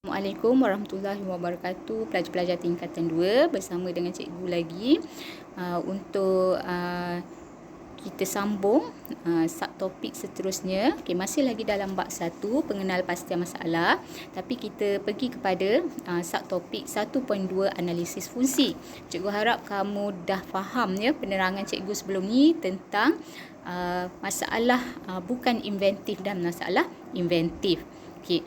Assalamualaikum warahmatullahi wabarakatuh. Pelajar-pelajar tingkatan 2 bersama dengan cikgu lagi untuk kita sambung subtopik seterusnya. Okey, masih lagi dalam bab 1 pengenalpastian masalah, tapi kita pergi kepada subtopik 1.2 analisis fungsi. Cikgu harap kamu dah faham ya penerangan cikgu sebelum ni tentang masalah bukan inventif dan masalah inventif. Okey,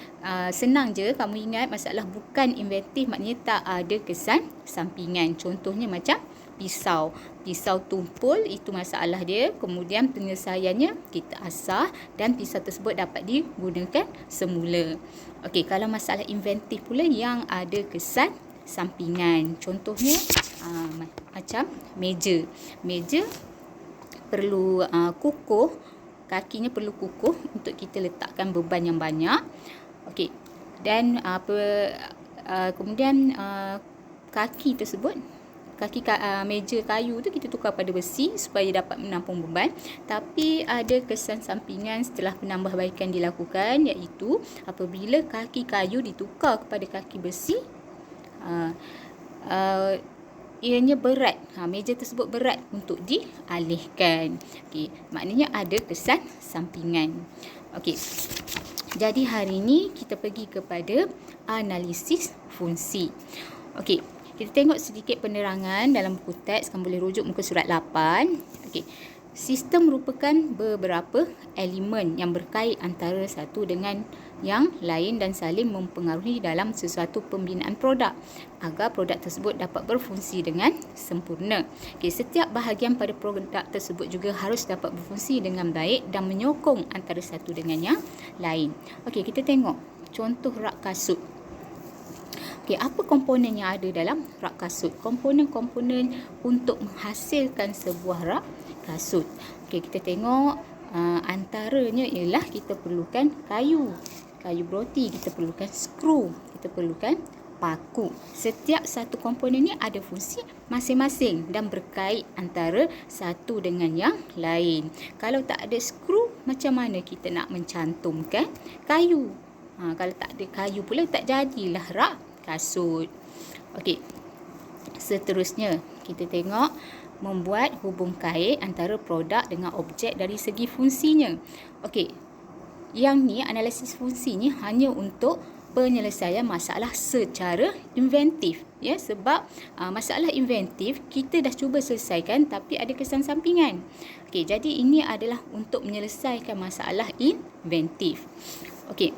senang je kamu ingat masalah bukan inventif maknanya tak ada kesan sampingan. Contohnya macam pisau. Pisau tumpul itu masalah dia. Kemudian penyelesaiannya kita asah dan pisau tersebut dapat digunakan semula. Okey, kalau masalah inventif pula yang ada kesan sampingan. Contohnya macam meja. Meja perlu kukuh. Kakinya perlu kukuh untuk kita letakkan beban yang banyak. Okey. Dan kemudian kaki tersebut, meja kayu tu kita tukar pada besi supaya dapat menampung beban. Tapi ada kesan sampingan setelah penambahbaikan dilakukan, iaitu apabila kaki kayu ditukar kepada kaki besi, ianya berat. Meja tersebut berat untuk dialihkan. Okey, maknanya ada kesan sampingan. Okey. Jadi hari ini kita pergi kepada analisis fungsi. Okey, kita tengok sedikit penerangan dalam buku teks. Kamu boleh rujuk muka surat 8. Okey. Sistem merupakan beberapa elemen yang berkait antara satu dengan yang lain dan saling mempengaruhi dalam sesuatu pembinaan produk agar produk tersebut dapat berfungsi dengan sempurna. Okey, setiap bahagian pada produk tersebut juga harus dapat berfungsi dengan baik dan menyokong antara satu dengan yang lain. Okey, kita tengok contoh rak kasut. Okey, apa komponen yang ada dalam rak kasut? Komponen-komponen untuk menghasilkan sebuah rak kasut. Okey, kita tengok antaranya ialah kita perlukan kayu broti, kita perlukan skru, kita perlukan paku. Setiap satu komponen ni ada fungsi masing-masing dan berkait antara satu dengan yang lain. Kalau tak ada skru, macam mana kita nak mencantumkan kayu? Kalau tak ada kayu pula tak jadilah rak kasut. Okey. Seterusnya kita tengok membuat hubung kait antara produk dengan objek dari segi fungsinya. Okey. Yang ni analisis fungsi ni hanya untuk penyelesaian masalah secara inventif, ya, sebab masalah inventif kita dah cuba selesaikan tapi ada kesan sampingan. Okey, jadi ini adalah untuk menyelesaikan masalah inventif. Okey.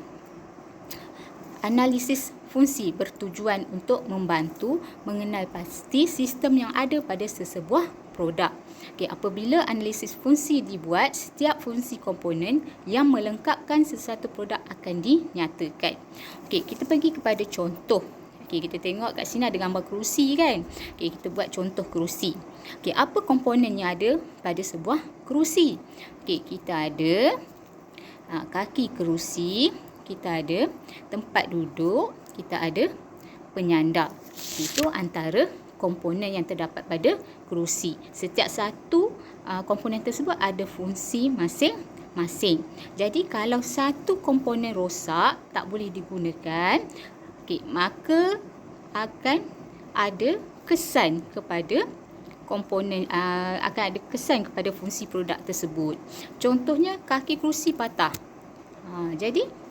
Analisis fungsi bertujuan untuk membantu mengenal pasti sistem yang ada pada sesebuah produk. Okey, apabila analisis fungsi dibuat, setiap fungsi komponen yang melengkapkan sesuatu produk akan dinyatakan. Okey, kita pergi kepada contoh. Okey, kita tengok kat sini ada gambar kerusi kan. Okey, kita buat contoh kerusi. Okey, apa komponen yang ada pada sebuah kerusi? Okey, kita ada kaki kerusi, kita ada tempat duduk, kita ada penyandang. Itu antara komponen yang terdapat pada kerusi. Setiap satu komponen tersebut ada fungsi masing-masing. Jadi kalau satu komponen rosak, tak boleh digunakan, maka akan ada kesan kepada komponen, akan ada kesan kepada fungsi produk tersebut. Contohnya kaki kerusi patah. Jadi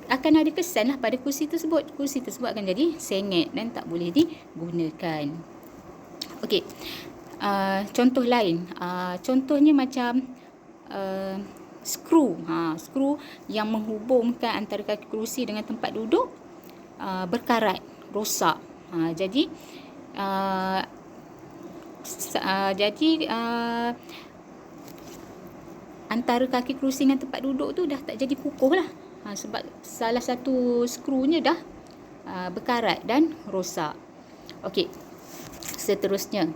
akan ada kesan lah pada kerusi tersebut. Kerusi tersebut akan jadi sengit dan tak boleh digunakan. Okey, contoh lain. Contohnya macam skru. Skru yang menghubungkan antara kaki kerusi dengan tempat duduk berkarat, rosak. Jadi antara kaki kerusi dengan tempat duduk tu dah tak jadi kukuh lah. Sebab salah satu skrunya dah berkarat dan rosak. Okey. Seterusnya.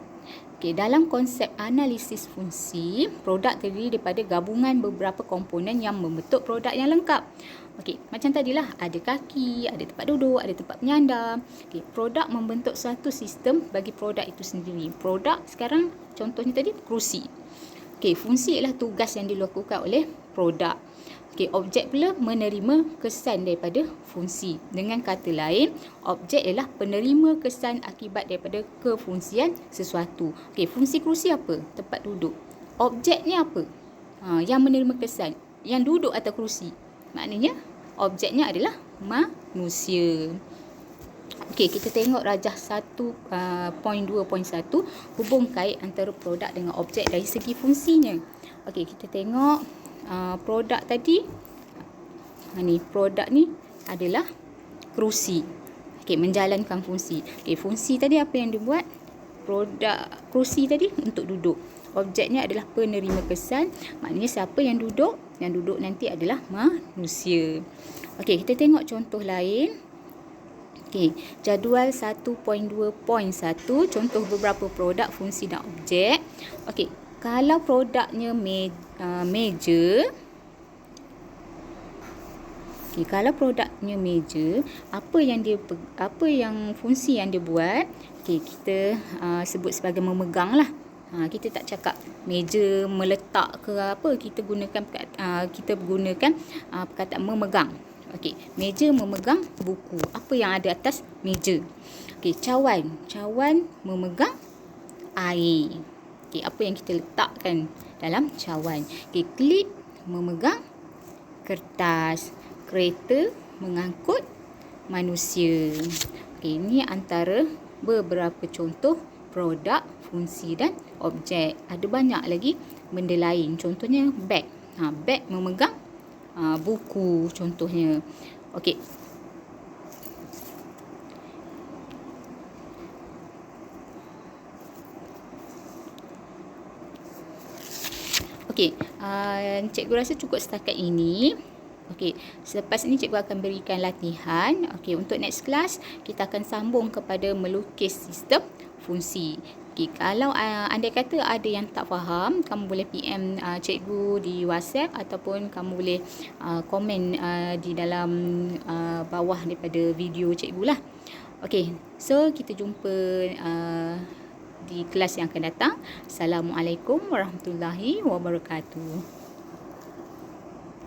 Okey, dalam konsep analisis fungsi, produk terdiri daripada gabungan beberapa komponen yang membentuk produk yang lengkap. Okey, macam tadilah, ada kaki, ada tempat duduk, ada tempat penyandang. Okey, produk membentuk suatu sistem bagi produk itu sendiri. Produk sekarang contohnya tadi kerusi. Okey, fungsi ialah tugas yang dilakukan oleh produk. Okey, objek pula menerima kesan daripada fungsi. Dengan kata lain, objek ialah penerima kesan akibat daripada kefungsian sesuatu. Okey, fungsi kerusi apa? Tempat duduk. Objeknya apa? Yang menerima kesan. Yang duduk atau kerusi. Maknanya, objeknya adalah manusia. Okey, kita tengok rajah 1.2.1, hubung kait antara produk dengan objek dari segi fungsinya. Okey, kita tengok produk tadi. Ni produk ni adalah kerusi. Okey, menjalankan fungsi. Okey, fungsi tadi apa yang dibuat? Produk kerusi tadi untuk duduk. Objeknya adalah penerima kesan. Maknanya siapa yang duduk? Yang duduk nanti adalah manusia. Okey, kita tengok contoh lain. Okey, jadual 1.2.1, contoh beberapa produk, fungsi dan objek. Okey, kalau produknya meja. Okey, kalau produknya meja, apa yang fungsi yang dia buat? Okey, kita sebut sebagai memegang lah. Kita tak cakap meja meletak ke apa, kita gunakan perkataan memegang. Okey, meja memegang buku. Apa yang ada atas meja? Okey, cawan memegang air. Okey, apa yang kita letakkan dalam cawan? Okey, klip memegang kertas. Kereta mengangkut manusia. Okey, ini antara beberapa contoh produk, fungsi dan objek. Ada banyak lagi benda lain. Contohnya beg. Beg memegang buku contohnya. Okey. Okey, cikgu rasa cukup setakat ini. Okey, selepas ini cikgu akan berikan latihan. Okey, untuk next class kita akan sambung kepada melukis sistem fungsi. Okey, kalau andai kata ada yang tak faham, kamu boleh PM cikgu di WhatsApp ataupun kamu boleh komen di dalam bawah daripada video cikgu lah. Okey, so kita jumpa di kelas yang akan datang. Assalamualaikum warahmatullahi wabarakatuh.